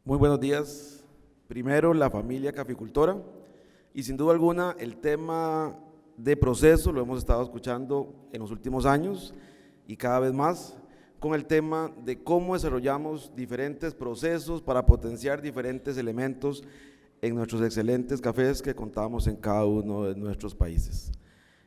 Muy buenos días. Primero, la familia caficultora y sin duda alguna el tema de proceso lo hemos estado escuchando en los últimos años y cada vez más con el tema de cómo desarrollamos diferentes procesos para potenciar diferentes elementos en nuestros excelentes cafés que contamos en cada uno de nuestros países.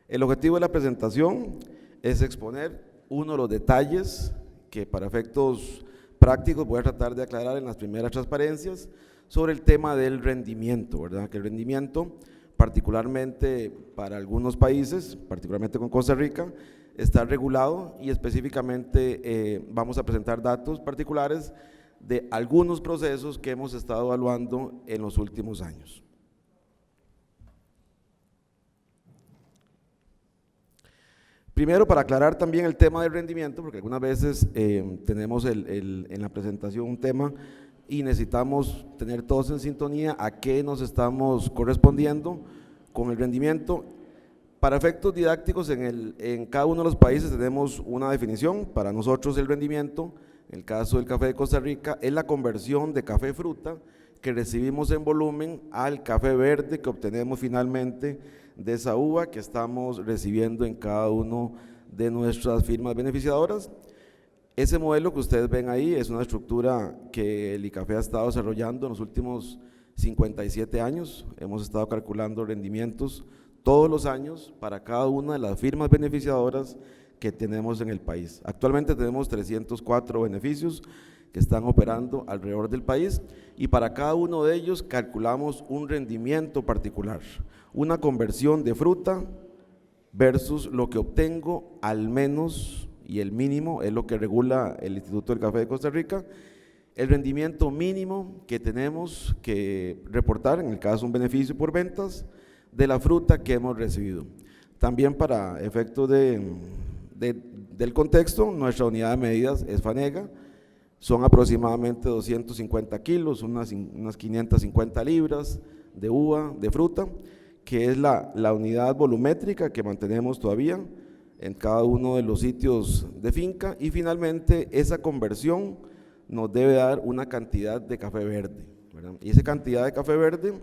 El objetivo de la presentación es exponer uno de los detalles que para efectos prácticos voy a tratar de aclarar en las primeras transparencias sobre el tema del rendimiento, ¿verdad? Que el rendimiento, particularmente para algunos países, particularmente con Costa Rica, está regulado y específicamente vamos a presentar datos particulares de algunos procesos que hemos estado evaluando en los últimos años. Primero, para aclarar también el tema del rendimiento, porque algunas veces tenemos en la presentación un tema y necesitamos tener todos en sintonía a qué nos estamos correspondiendo con el rendimiento. Para efectos didácticos, en cada uno de los países tenemos una definición. Para nosotros el rendimiento, en el caso del café de Costa Rica, es la conversión de café fruta que recibimos en volumen al café verde que obtenemos finalmente de esa uva que estamos recibiendo en cada uno de nuestras firmas beneficiadoras. Ese modelo que ustedes ven ahí es una estructura que el ICAFE ha estado desarrollando en los últimos 57 años. Hemos estado calculando rendimientos todos los años para cada una de las firmas beneficiadoras que tenemos en el país. Actualmente tenemos 304 beneficios que están operando alrededor del país y para cada uno de ellos calculamos un rendimiento particular, una conversión de fruta versus lo que obtengo al menos, y el mínimo es lo que regula el Instituto del Café de Costa Rica, el rendimiento mínimo que tenemos que reportar, en el caso de un beneficio por ventas, de la fruta que hemos recibido. También para efectos del contexto, nuestra unidad de medidas es Fanega, son aproximadamente 250 kilos, unas 550 libras de uva, de fruta, que es la unidad volumétrica que mantenemos todavía en cada uno de los sitios de finca, y finalmente esa conversión nos debe dar una cantidad de café verde, ¿verdad? Y esa cantidad de café verde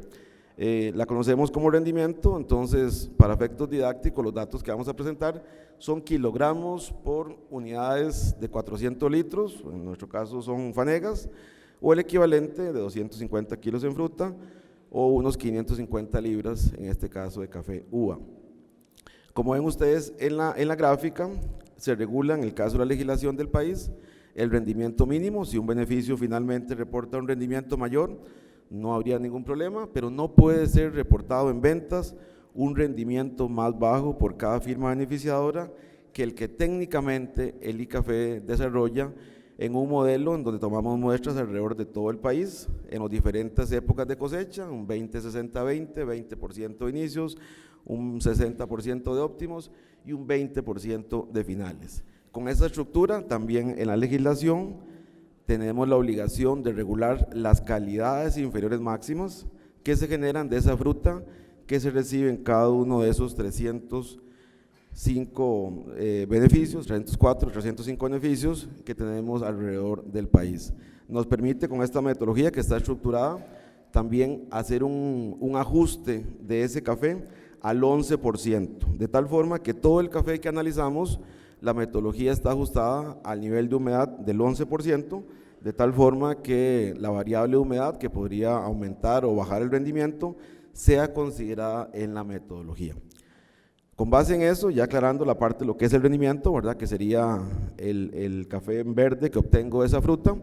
la conocemos como rendimiento. Entonces, para efectos didácticos, los datos que vamos a presentar son kilogramos por unidades de 400 litros, en nuestro caso son fanegas, o el equivalente de 250 kilos en fruta, o unos 550 libras, en este caso de café uva. Como ven ustedes en la gráfica, se regula en el caso de la legislación del país el rendimiento mínimo. Si un beneficio finalmente reporta un rendimiento mayor, no habría ningún problema, pero no puede ser reportado en ventas un rendimiento más bajo por cada firma beneficiadora que el que técnicamente el ICAFE desarrolla en un modelo en donde tomamos muestras alrededor de todo el país, en las diferentes épocas de cosecha, un 20-60-20, 20% de inicios, un 60% de óptimos y un 20% de finales. Con esa estructura, también en la legislación, tenemos la obligación de regular las calidades inferiores máximas que se generan de esa fruta que se recibe en cada uno de esos 305 beneficios, 305 beneficios que tenemos alrededor del país. Nos permite con esta metodología que está estructurada también hacer un ajuste de ese café al 11%, de tal forma que todo el café que analizamos, la metodología está ajustada al nivel de humedad del 11%, de tal forma que la variable de humedad que podría aumentar o bajar el rendimiento sea considerada en la metodología. Con base en eso, ya aclarando la parte de lo que es el rendimiento, ¿verdad? Que sería el café en verde que obtengo de esa fruta,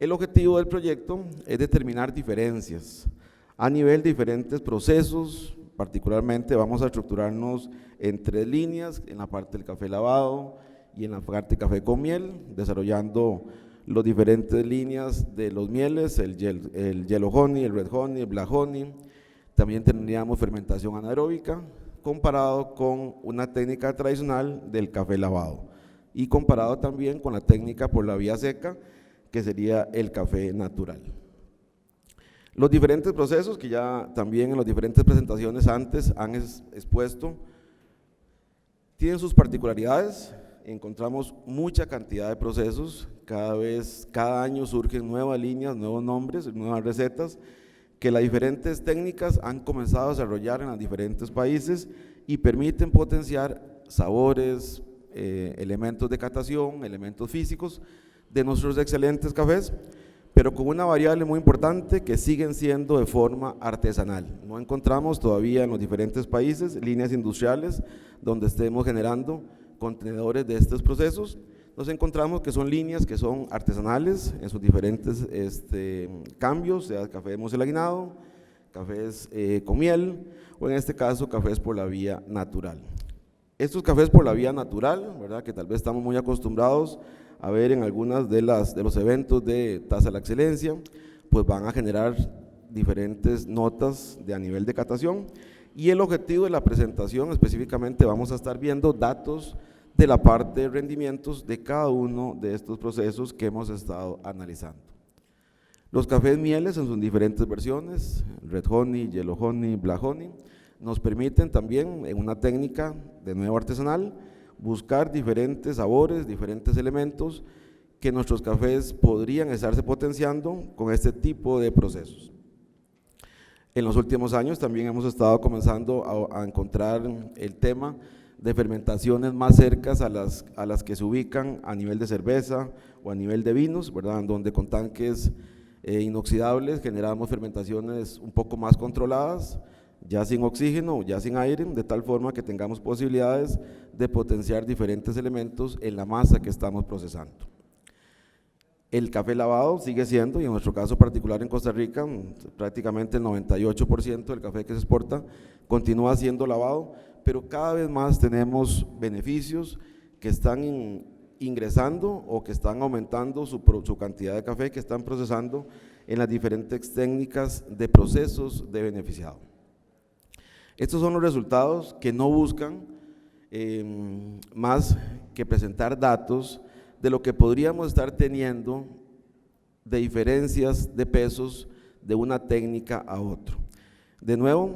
el objetivo del proyecto es determinar diferencias a nivel de diferentes procesos. Particularmente vamos a estructurarnos en 3 líneas, en la parte del café lavado y en la parte de café con miel, desarrollando las diferentes líneas de los mieles, el yellow honey, el red honey, el black honey. También tendríamos fermentación anaeróbica comparado con una técnica tradicional del café lavado y comparado también con la técnica por la vía seca, que sería el café natural. Los diferentes procesos que ya también en las diferentes presentaciones antes han expuesto tienen sus particularidades. encontramos mucha cantidad de procesos, cada año surgen nuevas líneas, nuevos nombres, nuevas recetas, que las diferentes técnicas han comenzado a desarrollar en los diferentes países y permiten potenciar sabores, elementos de catación, elementos físicos de nuestros excelentes cafés, pero con una variable muy importante que siguen siendo de forma artesanal. No encontramos todavía en los diferentes países líneas industriales donde estemos generando contenedores de estos procesos. Nos encontramos que son líneas que son artesanales en sus diferentes cambios, sea café hemogelaginado, cafés con miel o en este caso cafés por la vía natural. Estos cafés por la vía natural, ¿verdad?, que tal vez estamos muy acostumbrados a ver en algunas de los eventos de Taza de la Excelencia, pues van a generar diferentes notas a nivel de catación, y el objetivo de la presentación específicamente vamos a estar viendo datos de la parte de rendimientos de cada uno de estos procesos que hemos estado analizando. Los cafés mieles en sus diferentes versiones, Red Honey, Yellow Honey, Black Honey, nos permiten también en una técnica de nuevo artesanal buscar diferentes sabores, diferentes elementos que nuestros cafés podrían estarse potenciando con este tipo de procesos. En los últimos años también hemos estado comenzando a encontrar el tema de fermentaciones más cercas a las que se ubican a nivel de cerveza o a nivel de vinos, ¿verdad?, en donde con tanques inoxidables generamos fermentaciones un poco más controladas, ya sin oxígeno, ya sin aire, de tal forma que tengamos posibilidades de potenciar diferentes elementos en la masa que estamos procesando. El café lavado sigue siendo, y en nuestro caso particular en Costa Rica, prácticamente el 98% del café que se exporta continúa siendo lavado, pero cada vez más tenemos beneficios que están ingresando o que están aumentando su cantidad de café que están procesando en las diferentes técnicas de procesos de beneficiado. Estos son los resultados que no buscan más que presentar datos de lo que podríamos estar teniendo de diferencias de pesos de una técnica a otra. De nuevo,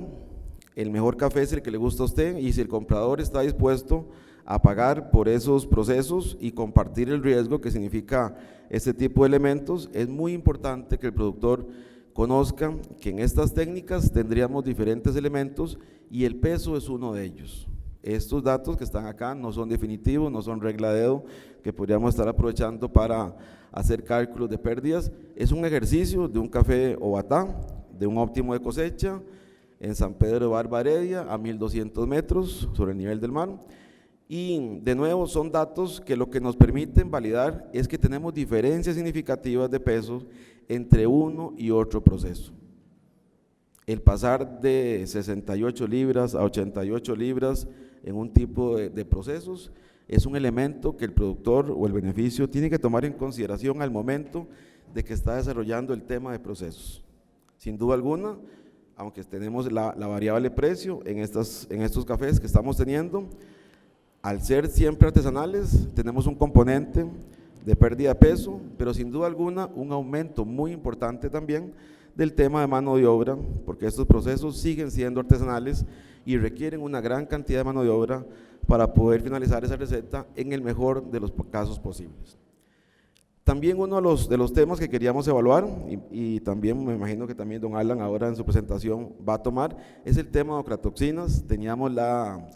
el mejor café es el que le gusta a usted, y si el comprador está dispuesto a pagar por esos procesos y compartir el riesgo que significa este tipo de elementos, es muy importante que el productor conozca que en estas técnicas tendríamos diferentes elementos y el peso es uno de ellos. Estos datos que están acá no son definitivos, no son regla de dedo que podríamos estar aprovechando para hacer cálculos de pérdidas. Es un ejercicio de un café Obatá, de un óptimo de cosecha en San Pedro de Barba Heredia a 1200 metros sobre el nivel del mar, y de nuevo son datos que lo que nos permiten validar es que tenemos diferencias significativas de pesos entre uno y otro proceso. El pasar de 68 libras a 88 libras en un tipo de procesos es un elemento que el productor o el beneficio tiene que tomar en consideración al momento de que está desarrollando el tema de procesos. Sin duda alguna, aunque tenemos la variable precio en estos cafés que estamos teniendo, al ser siempre artesanales, tenemos un componente de pérdida de peso, pero sin duda alguna un aumento muy importante también del tema de mano de obra, porque estos procesos siguen siendo artesanales y requieren una gran cantidad de mano de obra para poder finalizar esa receta en el mejor de los casos posibles. También uno de los temas que queríamos evaluar, y también me imagino que también don Alan ahora en su presentación va a tomar, es el tema de ocratoxinas. Teníamos la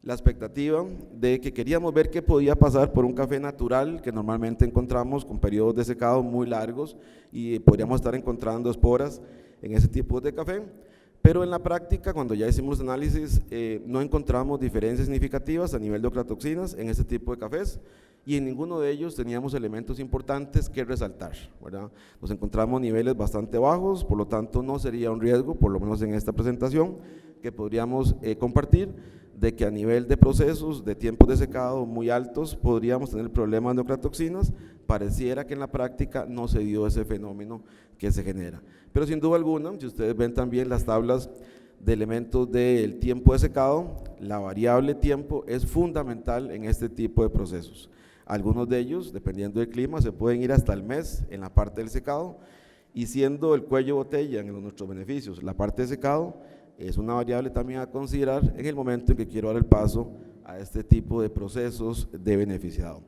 expectativa de que queríamos ver qué podía pasar por un café natural que normalmente encontramos con periodos de secado muy largos y podríamos estar encontrando esporas en ese tipo de café, pero en la práctica cuando ya hicimos los análisis no encontramos diferencias significativas a nivel de ocratoxinas en este tipo de cafés, y en ninguno de ellos teníamos elementos importantes que resaltar, ¿verdad? Nos encontramos niveles bastante bajos, por lo tanto no sería un riesgo, por lo menos en esta presentación, que podríamos compartir, de que a nivel de procesos de tiempos de secado muy altos podríamos tener problemas de ocratoxinas. Pareciera que en la práctica no se dio ese fenómeno que se genera, pero sin duda alguna, si ustedes ven también las tablas de elementos del tiempo de secado, la variable tiempo es fundamental en este tipo de procesos. Algunos de ellos, dependiendo del clima, se pueden ir hasta el mes en la parte del secado, y siendo el cuello botella en nuestros beneficios la parte de secado, es una variable también a considerar en el momento en que quiero dar el paso a este tipo de procesos de beneficiado.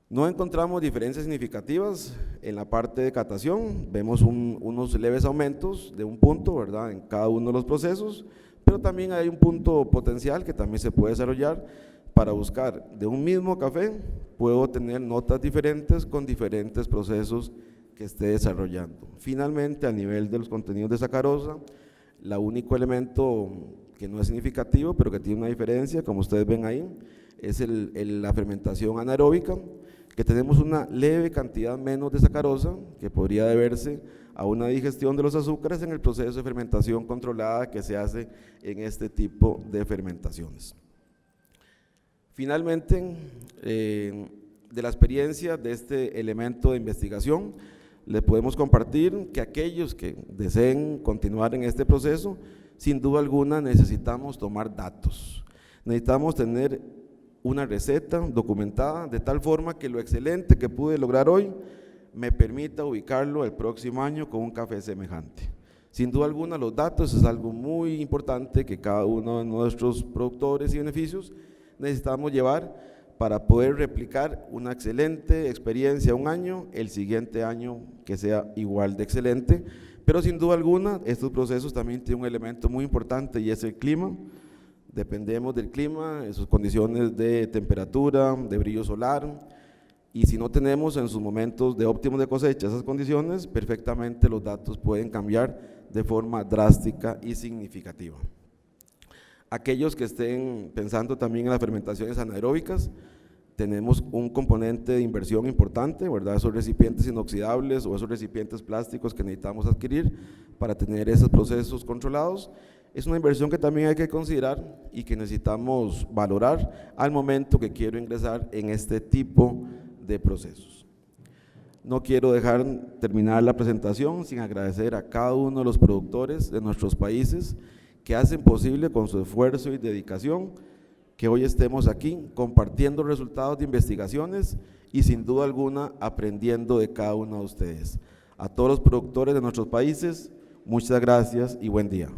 No encontramos diferencias significativas en la parte de catación, vemos unos leves aumentos de un punto, ¿verdad?, en cada uno de los procesos, pero también hay un punto potencial que también se puede desarrollar para buscar de un mismo café, puedo tener notas diferentes con diferentes procesos que esté desarrollando. Finalmente, a nivel de los contenidos de sacarosa, el único elemento que no es significativo, pero que tiene una diferencia, como ustedes ven ahí, es la fermentación anaeróbica, que tenemos una leve cantidad menos de sacarosa, que podría deberse a una digestión de los azúcares en el proceso de fermentación controlada que se hace en este tipo de fermentaciones. Finalmente, de la experiencia de este elemento de investigación, les podemos compartir que aquellos que deseen continuar en este proceso, sin duda alguna necesitamos tomar datos, necesitamos tener una receta documentada de tal forma que lo excelente que pude lograr hoy me permita ubicarlo el próximo año con un café semejante. Sin duda alguna los datos es algo muy importante que cada uno de nuestros productores y beneficios necesitamos llevar para poder replicar una excelente experiencia un año, el siguiente año que sea igual de excelente, pero sin duda alguna estos procesos también tienen un elemento muy importante y es el clima. Dependemos del clima, de sus condiciones de temperatura, de brillo solar, y si no tenemos en sus momentos de óptimos de cosecha esas condiciones, perfectamente los datos pueden cambiar de forma drástica y significativa. Aquellos que estén pensando también en las fermentaciones anaeróbicas, tenemos un componente de inversión importante, ¿verdad? Esos recipientes inoxidables o esos recipientes plásticos que necesitamos adquirir para tener esos procesos controlados. Es una inversión que también hay que considerar y que necesitamos valorar al momento que quiero ingresar en este tipo de procesos. No quiero dejar terminar la presentación sin agradecer a cada uno de los productores de nuestros países que hacen posible con su esfuerzo y dedicación que hoy estemos aquí compartiendo resultados de investigaciones y sin duda alguna aprendiendo de cada uno de ustedes. A todos los productores de nuestros países, muchas gracias y buen día.